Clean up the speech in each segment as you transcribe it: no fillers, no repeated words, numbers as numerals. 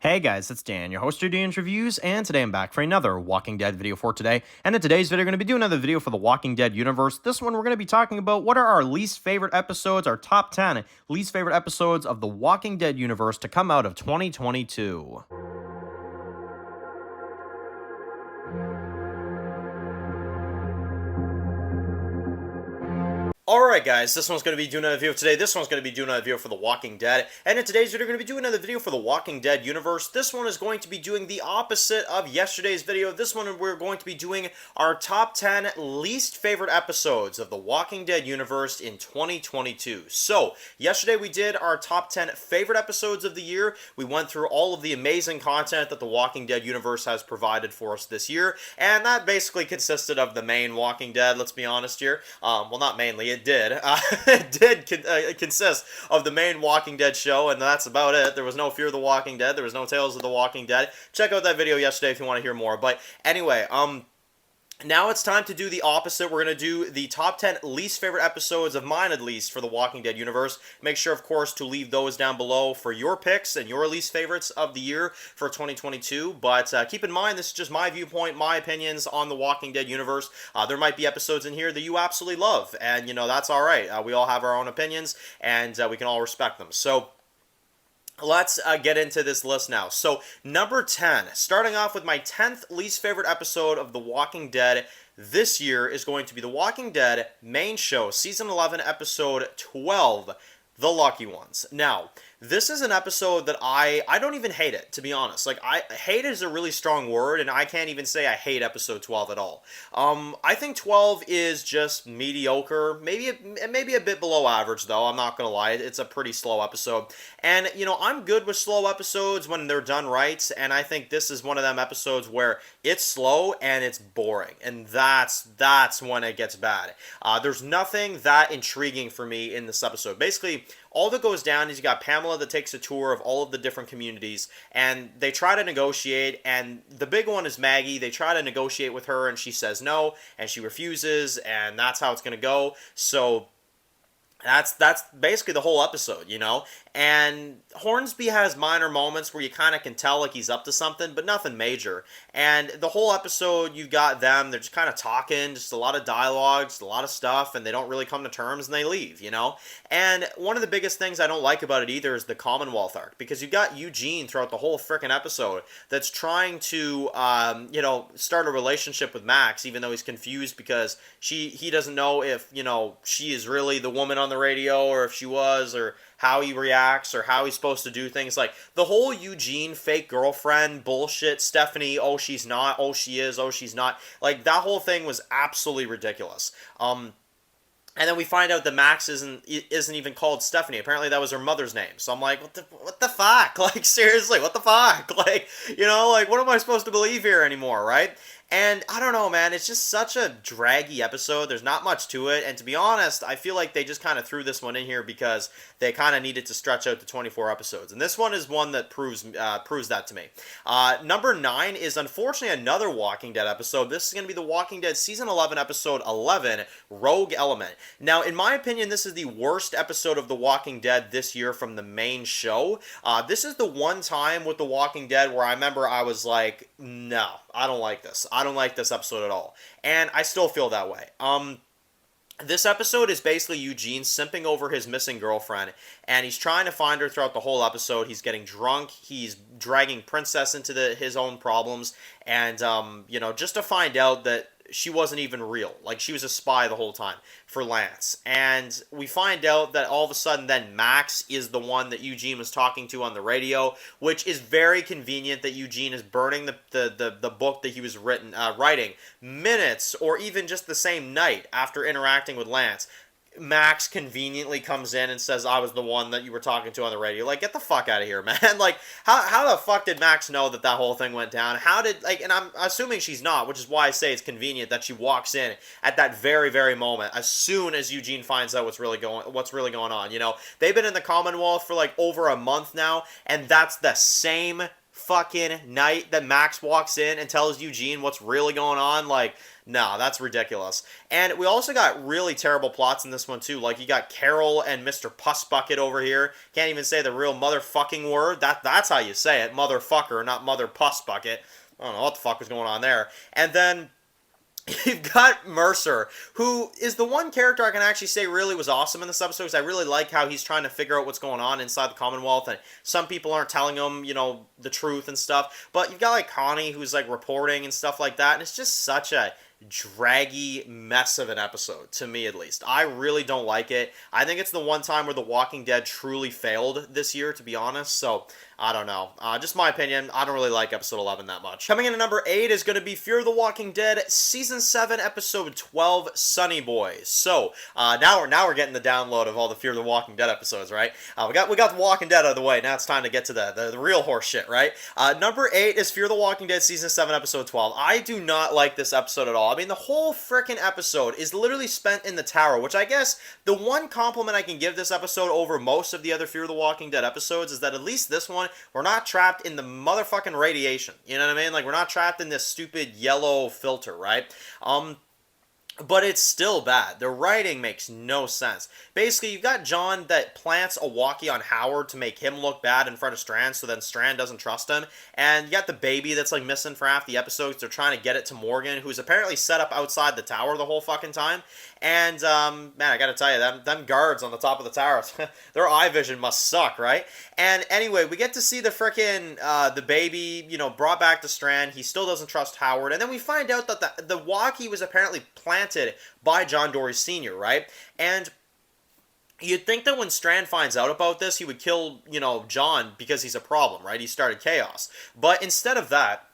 Hey guys, it's Dan, your host of Dan's Reviews, and today I'm back for another Walking Dead video for today. And in today's video, I'm going to be doing another video for the Walking Dead universe. This one, we're going to be talking about what are our least favorite episodes, our top 10 least favorite episodes of the Walking Dead universe to come out of 2022. Alright guys, this one's going to be doing another video today. This one's going to be doing another video for The Walking Dead. And in today's video, we're going to be doing another video for The Walking Dead universe. This one is going to be doing the opposite of yesterday's video. This one, we're going to be doing our top 10 least favorite episodes of The Walking Dead universe in 2022. So, yesterday we did our top 10 favorite episodes of the year. We went through all of the amazing content that The Walking Dead universe has provided for us this year. And that basically consisted of the main Walking Dead, let's be honest here. Well, not mainly, it did. It did consist of the main Walking Dead show, and that's about it. There was no Fear the Walking Dead. There was no Tales of the Walking Dead. Check out that video yesterday if you want to hear more. But anyway, now it's time to do the opposite. We're going to do the top 10 least favorite episodes of mine, at least, for the Walking Dead universe. Make sure, of course, to leave those down below for your picks and your least favorites of the year for 2022. But keep in mind, this is just my viewpoint, my opinions on the Walking Dead universe. There might be episodes in here that you absolutely love, and, you know, that's all right. We all have our own opinions, and we can all respect them. So, let's get into this list now. So, number 10, starting off with my 10th least favorite episode of The Walking Dead this year is going to be The Walking Dead main show, Season 11, Episode 12, The Lucky Ones. Now, this is an episode that I don't even hate it, to be honest. Like, hate is a really strong word, and I can't even say I hate episode 12 at all. I think 12 is just mediocre, maybe a bit below average, though, I'm not gonna lie. It's a pretty slow episode. And, you know, I'm good with slow episodes when they're done right, and I think this is one of them episodes where it's slow and it's boring, and that's when it gets bad. There's nothing that intriguing for me in this episode. Basically, all that goes down is you got Pamela that takes a tour of all of the different communities, and they try to negotiate, and the big one is Maggie. They try to negotiate with her, and she says no, and she refuses, and that's how it's going to go. So that's basically the whole episode, you know? And Hornsby has minor moments where you kind of can tell like he's up to something, but nothing major. And the whole episode, you've got them, they're just kind of talking, just a lot of dialogue, just a lot of stuff, and they don't really come to terms, and they leave, you know? And one of the biggest things I don't like about it either is the Commonwealth arc, because you've got Eugene throughout the whole frickin' episode that's trying to, you know, start a relationship with Max, even though he's confused because he doesn't know if, you know, she is really the woman on the radio, or if she was, or how he reacts, or how he's supposed to do things. Like, the whole Eugene fake girlfriend bullshit, Stephanie, oh, she's not, oh, she is, oh, she's not. Like, that whole thing was absolutely ridiculous. And then we find out that Max isn't even called Stephanie. Apparently that was her mother's name. So I'm like, what the fuck? Like, seriously, what the fuck? Like, you know, like, what am I supposed to believe here anymore, right? And I don't know, man, it's just such a draggy episode. There's not much to it. And to be honest, I feel like they just kind of threw this one in here because they kind of needed to stretch out to 24 episodes. And this one is one that proves that to me. Number 9 is unfortunately another Walking Dead episode. This is going to be The Walking Dead Season 11, Episode 11, Rogue Element. Now, in my opinion, this is the worst episode of The Walking Dead this year from the main show. This is the one time with The Walking Dead where I remember I was like, no, I don't like this. I don't like this episode at all. And I still feel that way. This episode is basically Eugene simping over his missing girlfriend, and he's trying to find her throughout the whole episode. He's getting drunk. He's dragging Princess into his own problems, and, you know, just to find out that she wasn't even real. Like, she was a spy the whole time for Lance. And we find out that all of a sudden then Max is the one that Eugene was talking to on the radio, which is very convenient that Eugene is burning the book that he was writing minutes or even just the same night after interacting with Lance. Max conveniently comes in and says, I was the one that you were talking to on the radio. Like, get the fuck out of here, man. Like, how the fuck did Max know that whole thing went down? How did, like, and I'm assuming she's not, which is why I say it's convenient that she walks in at that very, very moment, as soon as Eugene finds out what's really going on, you know? They've been in the Commonwealth for, like, over a month now, and that's the same fucking night that Max walks in and tells Eugene what's really going on? Like, no, that's ridiculous. And we also got really terrible plots in this one too. Like, you got Carol and Mr. Puss Bucket over here. Can't even say the real motherfucking word. That's how you say it. Motherfucker, not Mother Puss Bucket. I don't know what the fuck was going on there. And then you've got Mercer, who is the one character I can actually say really was awesome in this episode, because I really like how he's trying to figure out what's going on inside the Commonwealth, and some people aren't telling him, you know, the truth and stuff. But you've got, like, Connie, who's, like, reporting and stuff like that, and it's just such a draggy mess of an episode, to me at least. I really don't like it. I think it's the one time where The Walking Dead truly failed this year, to be honest, so I don't know. Just my opinion, I don't really like episode 11 that much. Coming in at number 8 is going to be Fear the Walking Dead, Season 7, Episode 12, Sunny Boys. So, now we're getting the download of all the Fear the Walking Dead episodes, right? We got The Walking Dead out of the way, now it's time to get to the real horse shit, right? Number 8 is Fear the Walking Dead, Season 7, Episode 12. I do not like this episode at all. I mean, the whole frickin' episode is literally spent in the tower, which I guess the one compliment I can give this episode over most of the other Fear the Walking Dead episodes is that at least this one, we're not trapped in the motherfucking radiation. You know what I mean? Like, we're not trapped in this stupid yellow filter, right? But it's still bad. The writing makes no sense. Basically, you've got John that plants a walkie on Howard to make him look bad in front of Strand, so then Strand doesn't trust him. And you got the baby that's, like, missing for half the episodes. They're trying to get it to Morgan, who's apparently set up outside the tower the whole fucking time. And, man, I gotta tell you, them guards on the top of the tower, their eye vision must suck, right? And anyway, we get to see the frickin', the baby, you know, brought back to Strand. He still doesn't trust Howard. And then we find out that the walkie was apparently planted by John Dorie Sr., right? And you'd think that when Strand finds out about this, he would kill, you know, John because he's a problem, right? He started chaos. But instead of that,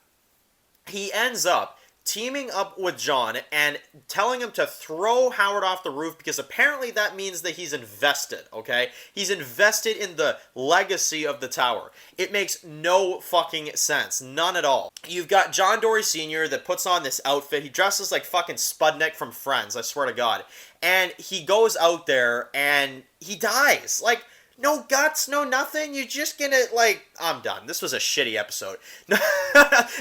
he ends up teaming up with John and telling him to throw Howard off the roof, because apparently that means that he's invested, okay? He's invested in the legacy of the tower. It makes no fucking sense. None at all. You've got John Dorie Sr. that puts on this outfit. He dresses like fucking Spudnik from Friends, I swear to God. And he goes out there and he dies. Like, no guts, no nothing. You're just gonna, like, I'm done. This was a shitty episode.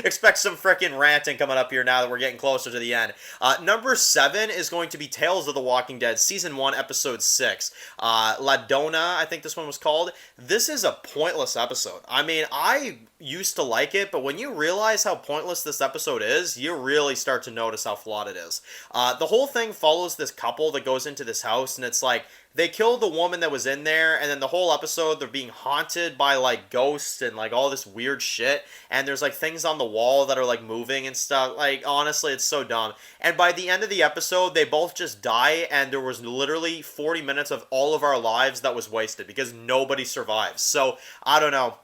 Expect some frickin' ranting coming up here now that we're getting closer to the end. Number 7 is going to be Tales of the Walking Dead, Season 1, Episode 6. La Dona, I think this one was called. This is a pointless episode. I mean, I used to like it, but when you realize how pointless this episode is, you really start to notice how flawed it is. The whole thing follows this couple that goes into this house, and it's like, they killed the woman that was in there, and then the whole episode, they're being haunted by, like, ghosts and, like, all this weird shit, and there's, like, things on the wall that are, like, moving and stuff. Like, honestly, it's so dumb. And by the end of the episode, they both just die, and there was literally 40 minutes of all of our lives that was wasted, because nobody survives. So, I don't know.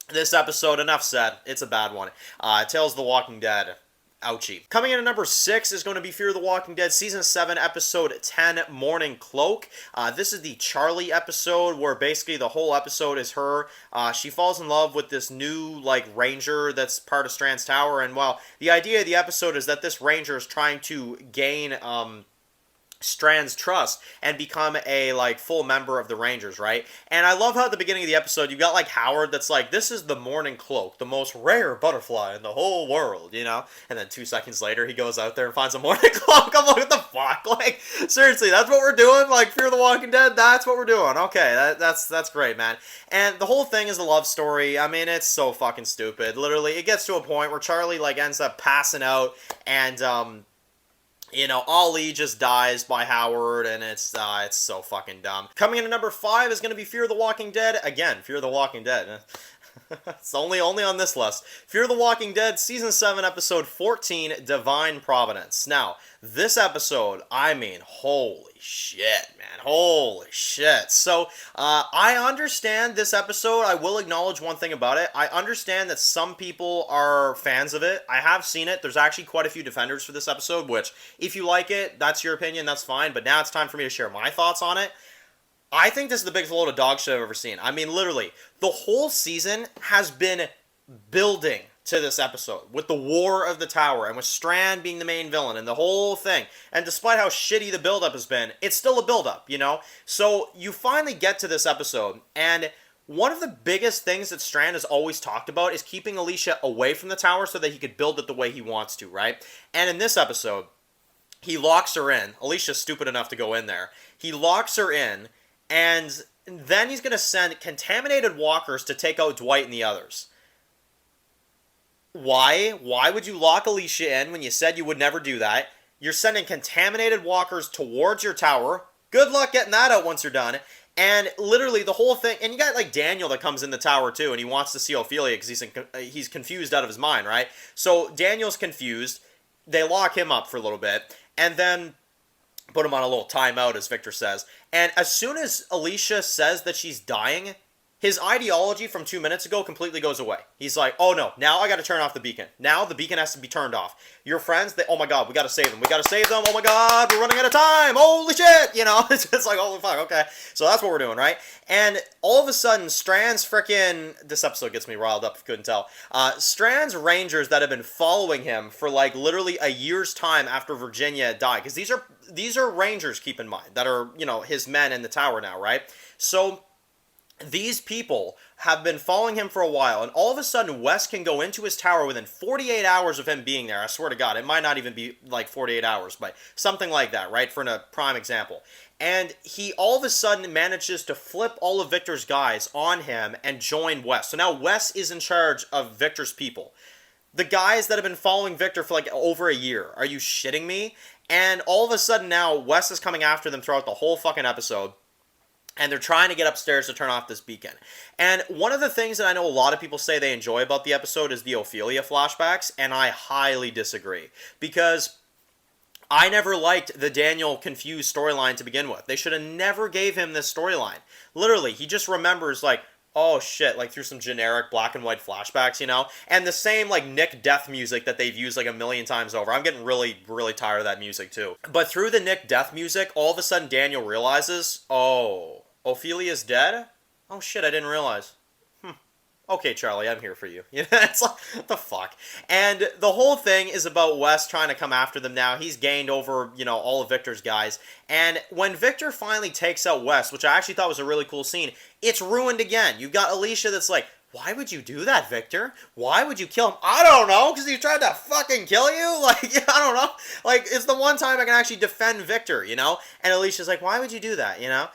This episode, enough said. It's a bad one. Tales of the Walking Dead. Ouchie. Coming in at number 6 is going to be Fear the Walking Dead, Season 7, Episode 10, Morning Cloak. This is the Charlie episode, where basically the whole episode is her. She falls in love with this new, like, ranger that's part of Strand's Tower, and, well, the idea of the episode is that this ranger is trying to gain, Strand's trust and become a, like, full member of the Rangers, right? And I love how at the beginning of the episode you got, like, Howard that's like, this is the Morning Cloak, the most rare butterfly in the whole world, you know? And then 2 seconds later he goes out there and finds a Morning Cloak. I'm like, what the fuck? Like, seriously, that's what we're doing? Like, Fear the Walking Dead? That's what we're doing. Okay, that's great, man. And the whole thing is a love story. I mean, it's so fucking stupid. Literally, it gets to a point where Charlie, like, ends up passing out, and, you know, Ali just dies by Howard, and it's so fucking dumb. Coming in at number 5 is going to be Fear the Walking Dead. Again, Fear the Walking Dead. It's only on this list. Fear the Walking Dead, Season 7, Episode 14, Divine Providence. Now, this episode, I mean, holy shit, man. Holy shit. So, I understand this episode. I will acknowledge one thing about it. I understand that some people are fans of it. I have seen it. There's actually quite a few defenders for this episode, which, if you like it, that's your opinion, that's fine. But now it's time for me to share my thoughts on it. I think this is the biggest load of dog shit I've ever seen. I mean, literally, the whole season has been building to this episode, with the War of the Tower, and with Strand being the main villain, and the whole thing. And despite how shitty the build-up has been, it's still a build-up, you know? So, you finally get to this episode, and one of the biggest things that Strand has always talked about is keeping Alicia away from the tower so that he could build it the way he wants to, right? And in this episode, he locks her in. Alicia's stupid enough to go in there. He locks her in, and then he's going to send contaminated walkers to take out Dwight and the others. Why? Why would you lock Alicia in when you said you would never do that? You're sending contaminated walkers towards your tower. Good luck getting that out once you're done. And literally the whole thing, and you got like Daniel that comes in the tower too, and he wants to see Ophelia because he's confused out of his mind, right? So Daniel's confused. They lock him up for a little bit, and then put him on a little timeout, as Victor says. And as soon as Alicia says that she's dying, his ideology from 2 minutes ago completely goes away. He's like, oh no, now I gotta turn off the beacon. Now the beacon has to be turned off. Your friends, oh my god, we gotta save them. We gotta save them. Oh my god, we're running out of time. Holy shit. You know, it's like, holy fuck, okay. So that's what we're doing, right? And all of a sudden, Strand's freaking, this episode gets me riled up if you couldn't tell. Strand's rangers that have been following him for like literally a year's time after Virginia died, because these are rangers, keep in mind, that are, you know, his men in the tower now, right? So these people have been following him for a while, and all of a sudden Wes can go into his tower within 48 hours of him being there. I swear to God, it might not even be like 48 hours, but something like that, right? For a prime example. And he all of a sudden manages to flip all of Victor's guys on him and join Wes. So now Wes is in charge of Victor's people. The guys that have been following Victor for like over a year. Are you shitting me? And all of a sudden now Wes is coming after them throughout the whole fucking episode. And they're trying to get upstairs to turn off this beacon. And one of the things that I know a lot of people say they enjoy about the episode is the Ophelia flashbacks, and I highly disagree. Because I never liked the Daniel confused storyline to begin with. They should have never gave him this storyline. Literally, he just remembers like, oh shit, like through some generic black and white flashbacks, you know? And the same like Nick Death music that they've used like a million times over. I'm getting really, really tired of that music too. But through the Nick Death music, all of a sudden Daniel realizes, oh, Ophelia's dead? Oh shit, I didn't realize. Okay, Charlie, I'm here for you. It's like, what the fuck? And the whole thing is about Wes trying to come after them now. He's gained over, you know, all of Victor's guys. And when Victor finally takes out Wes, which I actually thought was a really cool scene, it's ruined again. You've got Alicia that's like, why would you do that, Victor? Why would you kill him? I don't know, because he tried to fucking kill you? Like, I don't know. Like, it's the one time I can actually defend Victor, you know? And Alicia's like, why would you do that, you know?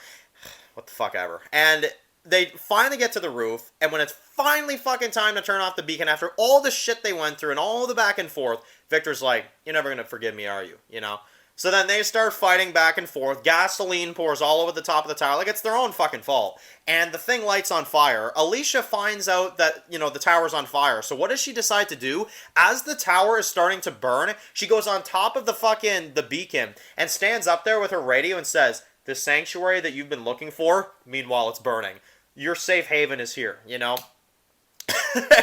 What the fuck ever. And they finally get to the roof, and when it's finally fucking time to turn off the beacon after all the shit they went through and all the back and forth, Victor's like, you're never gonna forgive me, are you? You know? So then they start fighting back and forth. Gasoline pours all over the top of the tower. Like, it's their own fucking fault. And the thing lights on fire. Alicia finds out that, you know, the tower's on fire. So what does she decide to do? As the tower is starting to burn, she goes on top of the beacon and stands up there with her radio and says, the sanctuary that you've been looking for, meanwhile it's burning. Your safe haven is here, you know?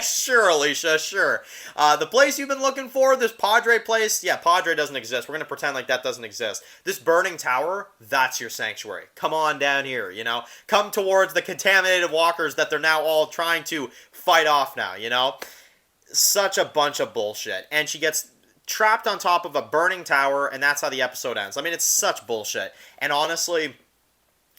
Sure, Alicia, sure. The place you've been looking for, this Padre place, yeah, Padre doesn't exist. We're going to pretend like that doesn't exist. This burning tower, that's your sanctuary. Come on down here, you know? Come towards the contaminated walkers that they're now all trying to fight off now, you know? Such a bunch of bullshit. And she gets trapped on top of a burning tower, and that's how the episode ends. I mean, it's such bullshit. And honestly,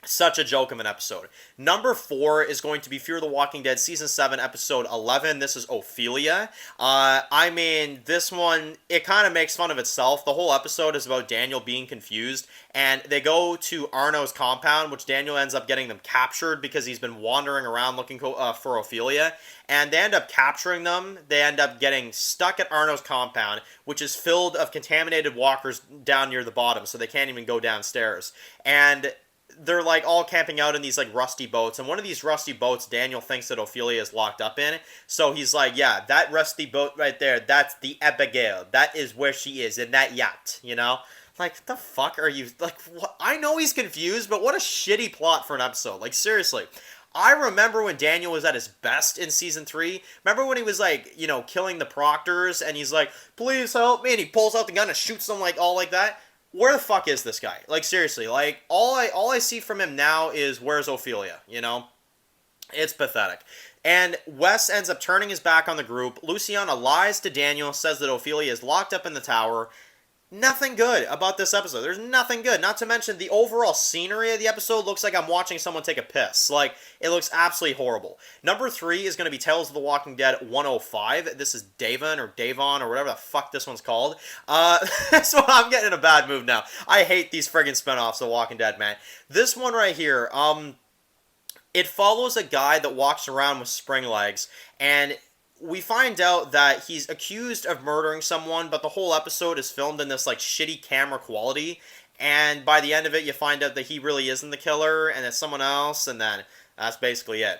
such a joke of an episode. Number 4 is going to be Fear the Walking Dead Season 7, Episode 11. This is Ophelia. I mean, this one, it kind of makes fun of itself. The whole episode is about Daniel being confused, and they go to Arno's compound, which Daniel ends up getting them captured because he's been wandering around looking for Ophelia, and they end up capturing them. They end up getting stuck at Arno's compound, which is filled of contaminated walkers down near the bottom, so they can't even go downstairs. And they're like all camping out in these like rusty boats, and one of these rusty boats Daniel thinks that Ophelia is locked up in, so he's like, yeah, that rusty boat right there, that's the Abigail, that is where she is, in that yacht, you know? Like, the fuck are you, like, what? I know he's confused, but what a shitty plot for an episode, like, seriously. I remember when Daniel was at his best in Season 3. Remember when he was, like, you know, killing the Proctors, and he's like, please help me, and he pulls out the gun and shoots them, like, all like that? Where the fuck is this guy? Like, seriously, like, all I see from him now is, where's Ophelia, you know? It's pathetic. And Wes ends up turning his back on the group. Luciana lies to Daniel, says that Ophelia is locked up in the tower. Nothing good about this episode. There's nothing good. Not to mention the overall scenery of the episode looks like I'm watching someone take a piss. Like, it looks absolutely horrible. Number 3 is going to be Tales of the Walking Dead 105. This is Davon or whatever the fuck this one's called. So I'm getting in a bad mood now. I hate these friggin' spinoffs of Walking Dead, man. This one right here, it follows a guy that walks around with spring legs, and we find out that he's accused of murdering someone, but the whole episode is filmed in this like shitty camera quality, and by the end of it you find out that he really isn't the killer and it's someone else, and then that's basically it.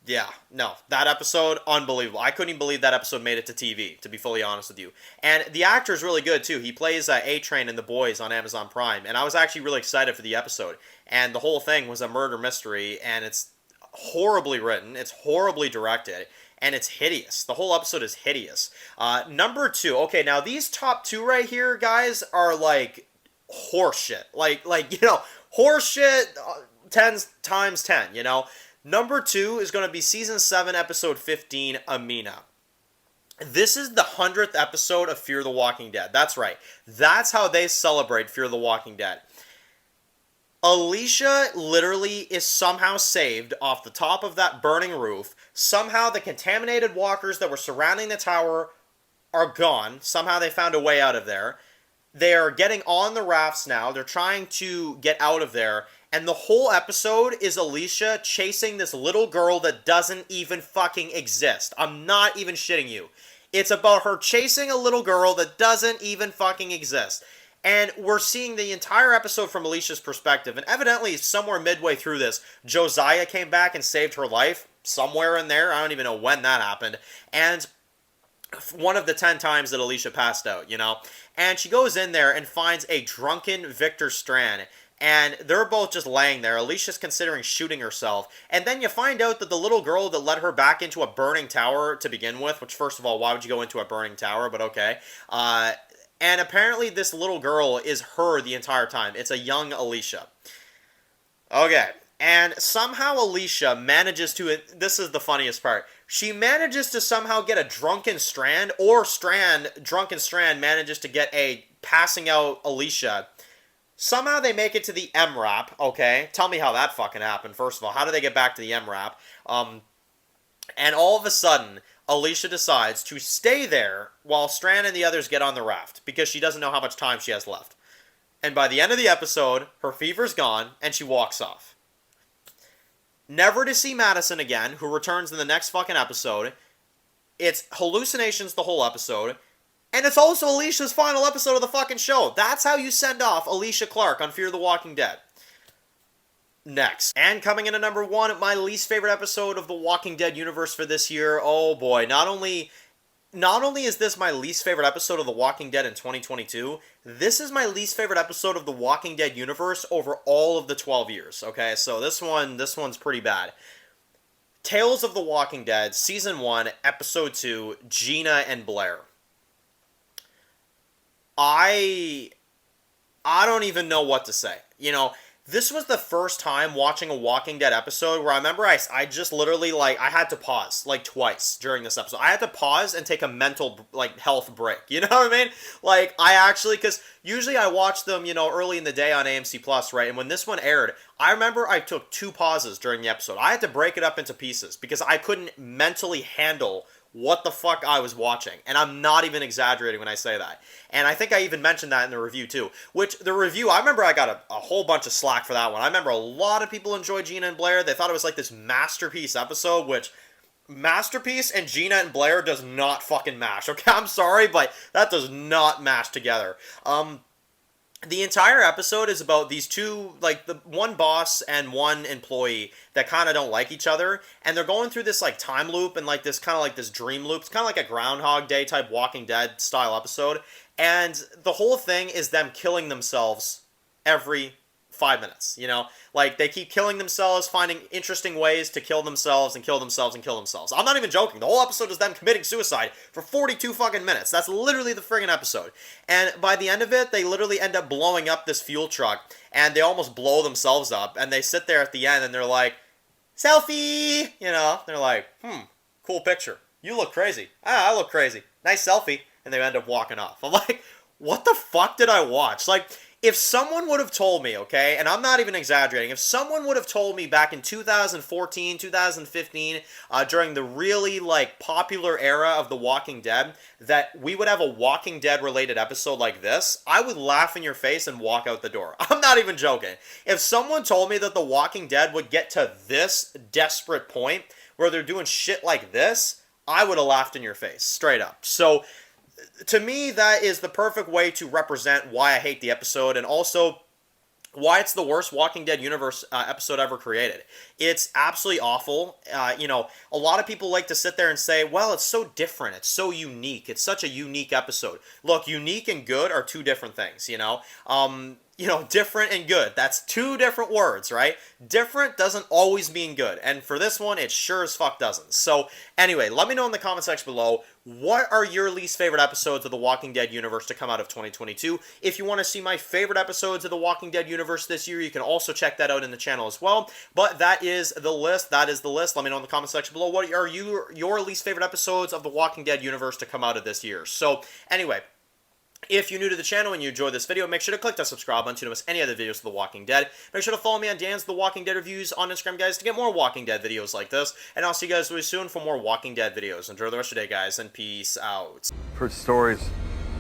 Yeah, no, that episode, unbelievable. I couldn't even believe that episode made it to TV, to be fully honest with you. And the actor is really good, too. He plays A-Train in The Boys on Amazon Prime, and I was actually really excited for the episode. And the whole thing was a murder mystery, and it's horribly written, it's horribly directed, and it's hideous. The whole episode is hideous. Number 2, okay, now these top 2 right here, guys, are like horseshit. Like, horseshit 10 times 10, you know? Number 2 is going to be Season 7, Episode 15, Amina. This is the 100th episode of Fear the Walking Dead. That's right. That's how they celebrate Fear the Walking Dead. Alicia literally is somehow saved off the top of that burning roof. Somehow the contaminated walkers that were surrounding the tower are gone. Somehow they found a way out of there. They're getting on the rafts now. They're trying to get out of there. And the whole episode is Alicia chasing this little girl that doesn't even fucking exist. I'm not even shitting you. It's about her chasing a little girl that doesn't even fucking exist. And we're seeing the entire episode from Alicia's perspective. And evidently, somewhere midway through this, Josiah came back and saved her life. Somewhere in there. I don't even know when that happened. And one of the 10 times that Alicia passed out, you know? And she goes in there and finds a drunken Victor Strand. And they're both just laying there. Alicia's considering shooting herself. And then you find out that the little girl that led her back into a burning tower to begin with, which, first of all, why would you go into a burning tower? But okay. And apparently this little girl is her the entire time. It's a young Alicia. Okay. And somehow Alicia manages to... This is the funniest part. She manages to somehow get a drunken Strand, or drunken Strand manages to get a passing out Alicia. Somehow they make it to the MRAP, okay? Tell me how that fucking happened, first of all. How do they get back to the MRAP? And all of a sudden, Alicia decides to stay there while Strand and the others get on the raft, because she doesn't know how much time she has left. And by the end of the episode, her fever's gone, and she walks off. Never to see Madison again, who returns in the next fucking episode. It's hallucinations the whole episode. And it's also Alicia's final episode of the fucking show. That's how you send off Alicia Clark on Fear the Walking Dead. Next. And coming in at number 1, my least favorite episode of the Walking Dead universe for this year. Oh boy, not only is this my least favorite episode of The Walking Dead in 2022, this is my least favorite episode of The Walking Dead universe over all of the 12 years, okay? So this one's pretty bad. Tales of the Walking Dead, Season 1, Episode 2, Gina and Blair. I don't even know what to say. You know, this was the first time watching a Walking Dead episode where I remember I just literally, like, I had to pause, like, twice during this episode. I had to pause and take a mental, like, health break. You know what I mean? Like, I actually, because usually I watch them, you know, early in the day on AMC Plus, right? And when this one aired, I remember I took 2 pauses during the episode. I had to break it up into pieces because I couldn't mentally handle what the fuck I was watching. And I'm not even exaggerating when I say that. And I think I even mentioned that in the review too. Which, the review, I remember I got a whole bunch of slack for that one. I remember a lot of people enjoyed Gina and Blair. They thought it was like this masterpiece episode, which... Masterpiece and Gina and Blair does not fucking mash. Okay, I'm sorry, but that does not mash together. The entire episode is about these two, like, the one boss and one employee that kind of don't like each other, and they're going through this, like, time loop and, like, this kind of, like, this dream loop. It's kind of like a Groundhog Day type Walking Dead style episode, and the whole thing is them killing themselves every 5 minutes, you know? Like, they keep killing themselves, finding interesting ways to kill themselves and kill themselves and kill themselves. I'm not even joking. The whole episode is them committing suicide for 42 fucking minutes. That's literally the friggin' episode. And by the end of it, they literally end up blowing up this fuel truck, and they almost blow themselves up, and they sit there at the end, and they're like, selfie! You know? They're like, cool picture. You look crazy. I look crazy. Nice selfie. And they end up walking off. I'm like, what the fuck did I watch? Like, if someone would have told me, okay, and I'm not even exaggerating, if someone would have told me back in 2014, 2015, during the really, like, popular era of The Walking Dead, that we would have a Walking Dead related episode like this, I would laugh in your face and walk out the door. I'm not even joking. If someone told me that The Walking Dead would get to this desperate point where they're doing shit like this, I would have laughed in your face, straight up. So, to me, that is the perfect way to represent why I hate the episode, and also why it's the worst Walking Dead universe episode ever created. It's absolutely awful. A lot of people like to sit there and say, well, it's so different. It's so unique. It's such a unique episode. Look, unique and good are two different things, different and good. That's two different words, right? Different doesn't always mean good. And for this one, it sure as fuck doesn't. So, anyway, let me know in the comment section below, what are your least favorite episodes of The Walking Dead universe to come out of 2022? If you want to see my favorite episodes of The Walking Dead universe this year, you can also check that out in the channel as well. But that is the list. That is the list. Let me know in the comment section below, what are your least favorite episodes of The Walking Dead universe to come out of this year? So, anyway, if you're new to the channel and you enjoyed this video, make sure to click that subscribe button to miss any other videos of The Walking Dead. Make sure to follow me on Dan's The Walking Dead Reviews on Instagram, guys, to get more Walking Dead videos like this. And I'll see you guys really soon for more Walking Dead videos. Enjoy the rest of your day, guys, and peace out. I've heard stories.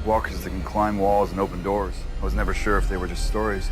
Walkers that can climb walls and open doors. I was never sure if they were just stories.